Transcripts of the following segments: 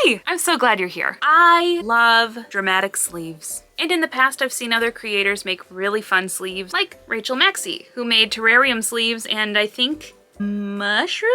Hi! I'm so glad you're here. I love dramatic sleeves. And in the past, I've seen other creators make really fun sleeves, like Rachel Maxey, who made terrarium sleeves and I think mushroom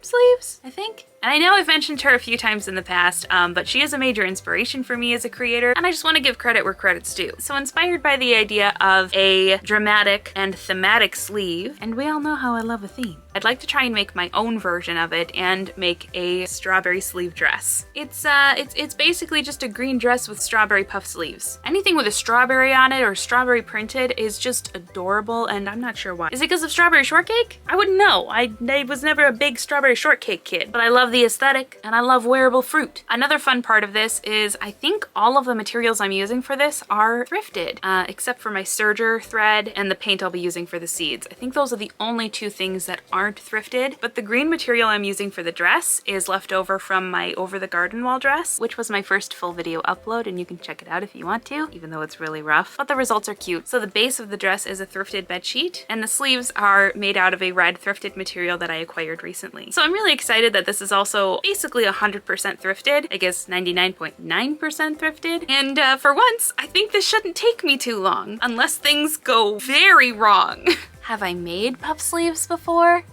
sleeves, And I know I've mentioned her a few times in the past, but she is a major inspiration for me as a creator, and I just want to give credit where credit's due. So inspired by the idea of a dramatic and thematic sleeve, and we all know how I love a theme, I'd like to try and make my own version of it and make a strawberry sleeve dress. It's basically just a green dress with strawberry puff sleeves. Anything with a strawberry on it or strawberry printed is just adorable, and I'm not sure why. Is it because of strawberry shortcake? I wouldn't know. I was never a big strawberry shortcake kid, but I love the aesthetic and I love wearable fruit. Another fun part of this is I think all of the materials I'm using for this are thrifted, except for my serger thread and the paint I'll be using for the seeds. I think those are the only two things that aren't thrifted, but the green material I'm using for the dress is left over from my Over the Garden Wall dress, which was my first full video upload, and you can check it out if you want to, even though it's really rough, but the results are cute. So the base of the dress is a thrifted bed sheet, and the sleeves are made out of a red thrifted material that I acquired recently. So I'm really excited that this is also basically 100% thrifted, I guess 99.9% thrifted, and for once, I think this shouldn't take me too long, unless things go very wrong. Have I made puff sleeves before?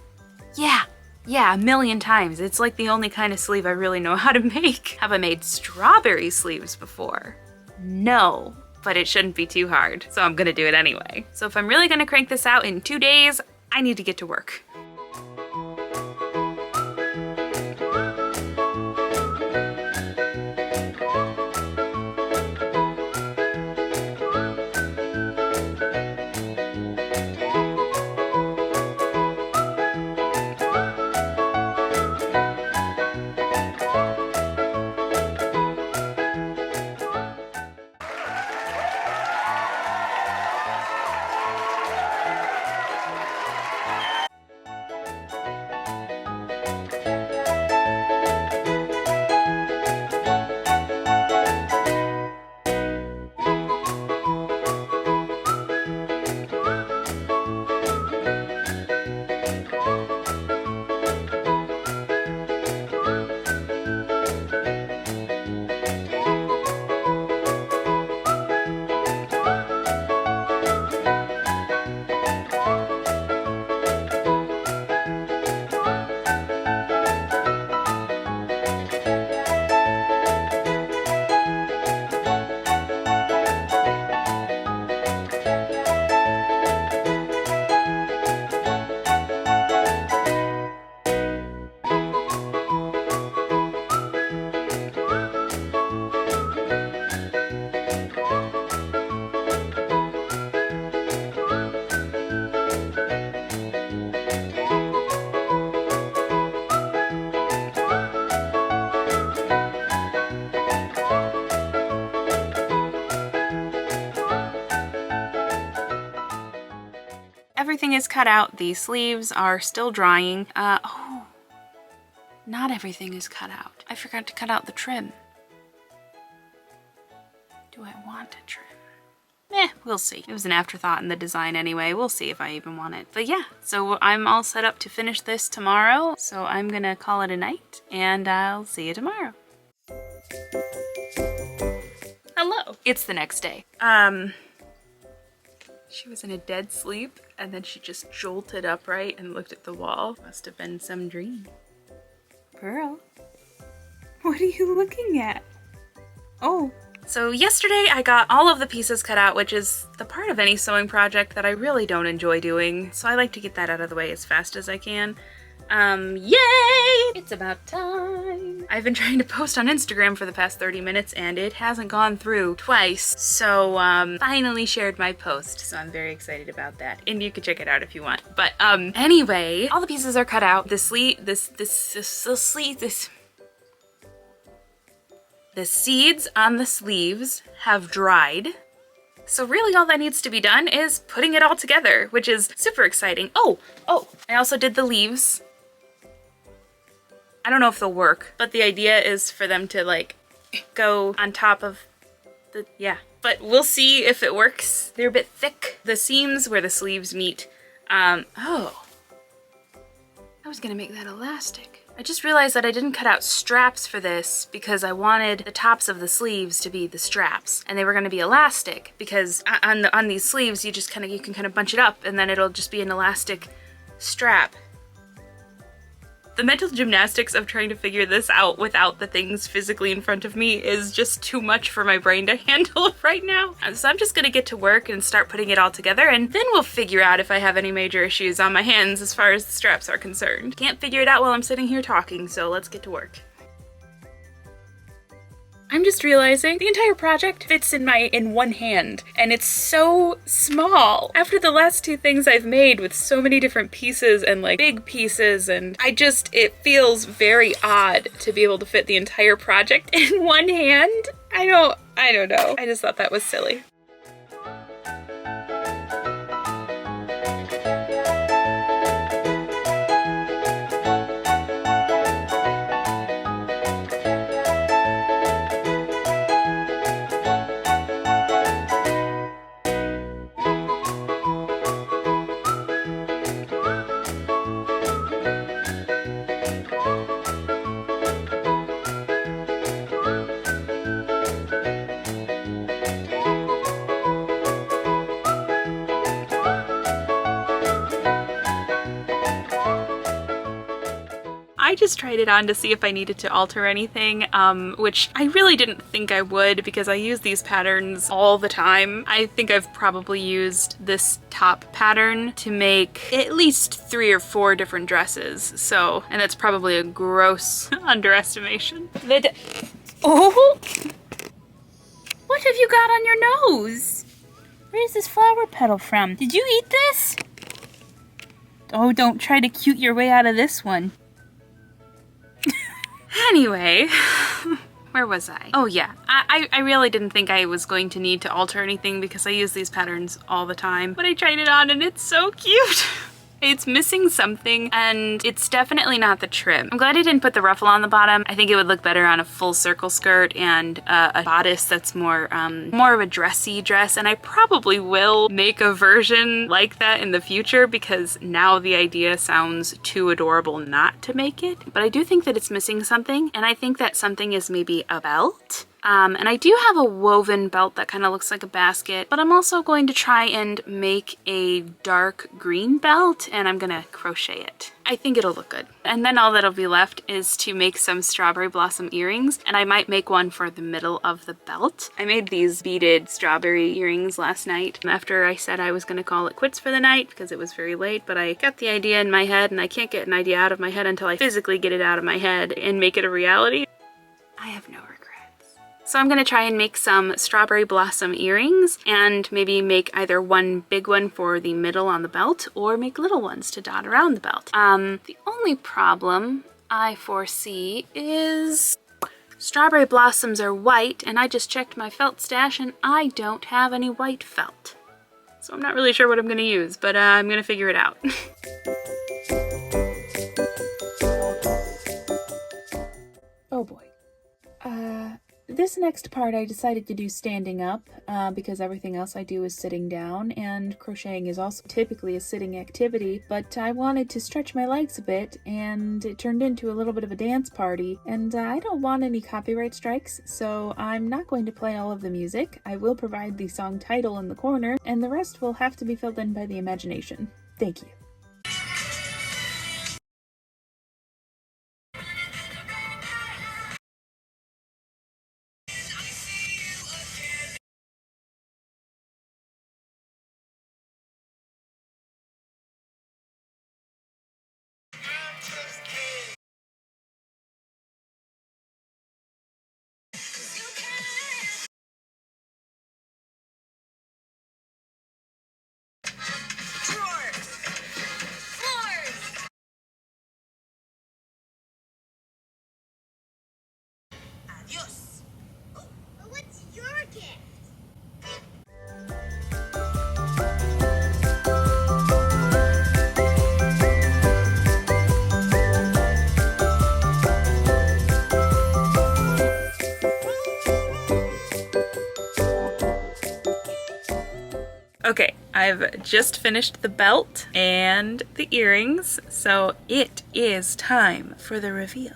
Yeah, a million times. It's like the only kind of sleeve I really know how to make. Have I made strawberry sleeves before? No, but it shouldn't be too hard, so I'm gonna do it anyway. So if I'm really gonna crank this out in 2 days, I need to get to work. Everything is cut out. The sleeves are still drying. Oh, not everything is cut out. I forgot to cut out the trim. Do I want a trim? We'll see. It was an afterthought in the design anyway. We'll see if I even want it. But yeah, so I'm all set up to finish this tomorrow. So I'm gonna call it a night and I'll see you tomorrow. Hello. It's the next day. She was in a dead sleep and then she just jolted upright and looked at the wall. Must have been some dream. Girl, what are you looking at? Oh. So yesterday I got all of the pieces cut out, which is the part of any sewing project that I really don't enjoy doing. So I like to get that out of the way as fast as I can. Yay! It's about time. I've been trying to post on Instagram for the past 30 minutes and it hasn't gone through twice. So, finally shared my post. So I'm very excited about that. And you can check it out if you want. But, anyway, all the pieces are cut out. The seeds on the sleeves have dried. So really all that needs to be done is putting it all together, which is super exciting. Oh, I also did the leaves. I don't know if they'll work, but the idea is for them to like go on top of the, yeah. But we'll see if it works. They're a bit thick. The seams where the sleeves meet, oh. That was gonna make that elastic. I just realized that I didn't cut out straps for this because I wanted the tops of the sleeves to be the straps, and they were gonna be elastic because on these sleeves you can kind of bunch it up and then it'll just be an elastic strap. The mental gymnastics of trying to figure this out without the things physically in front of me is just too much for my brain to handle right now. So I'm just gonna get to work and start putting it all together, and then we'll figure out if I have any major issues on my hands as far as the straps are concerned. Can't figure it out while I'm sitting here talking, so let's get to work. I'm just realizing the entire project fits in one hand, and it's so small. After the last two things I've made with so many different pieces and like big pieces, and it feels very odd to be able to fit the entire project in one hand. I don't know. I just thought that was silly. I just tried it on to see if I needed to alter anything, which I really didn't think I would because I use these patterns all the time. I think I've probably used this top pattern to make at least 3 or 4 different dresses, so, and that's probably a gross underestimation. Oh! What have you got on your nose? Where's this flower petal from? Did you eat this? Oh, don't try to cute your way out of this one. Anyway, where was I? Oh yeah, I really didn't think I was going to need to alter anything because I use these patterns all the time, but I tried it on and it's so cute. It's missing something, and it's definitely not the trim. I'm glad I didn't put the ruffle on the bottom. I think it would look better on a full circle skirt and a bodice that's more of a dressy dress, and I probably will make a version like that in the future because now the idea sounds too adorable not to make it. But I do think that it's missing something, and I think that something is maybe a belt. And I do have a woven belt that kind of looks like a basket, but I'm also going to try and make a dark green belt, and I'm gonna crochet it. I think it'll look good. And then all that'll be left is to make some strawberry blossom earrings, and I might make one for the middle of the belt. I made these beaded strawberry earrings last night after I said I was gonna call it quits for the night because it was very late, but I got the idea in my head, and I can't get an idea out of my head until I physically get it out of my head and make it a reality. I have no regrets. So I'm gonna try and make some strawberry blossom earrings and maybe make either one big one for the middle on the belt or make little ones to dot around the belt. The only problem I foresee is strawberry blossoms are white, and I just checked my felt stash and I don't have any white felt. So I'm not really sure what I'm gonna use, but I'm gonna figure it out. Oh boy. This next part I decided to do standing up because everything else I do is sitting down, and crocheting is also typically a sitting activity, but I wanted to stretch my legs a bit and it turned into a little bit of a dance party, and I don't want any copyright strikes, so I'm not going to play all of the music. I will provide the song title in the corner, and the rest will have to be filled in by the imagination. Thank you. I've just finished the belt and the earrings, so it is time for the reveal.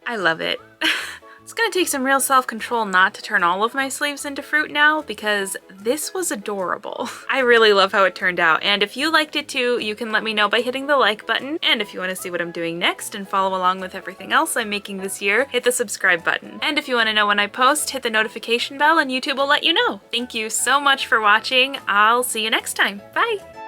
I love it. It's gonna take some real self-control not to turn all of my sleeves into fruit now, because this was adorable. I really love how it turned out, and if you liked it too, you can let me know by hitting the like button, and if you want to see what I'm doing next and follow along with everything else I'm making this year, hit the subscribe button. And if you want to know when I post, hit the notification bell and YouTube will let you know. Thank you so much for watching. I'll see you next time. Bye!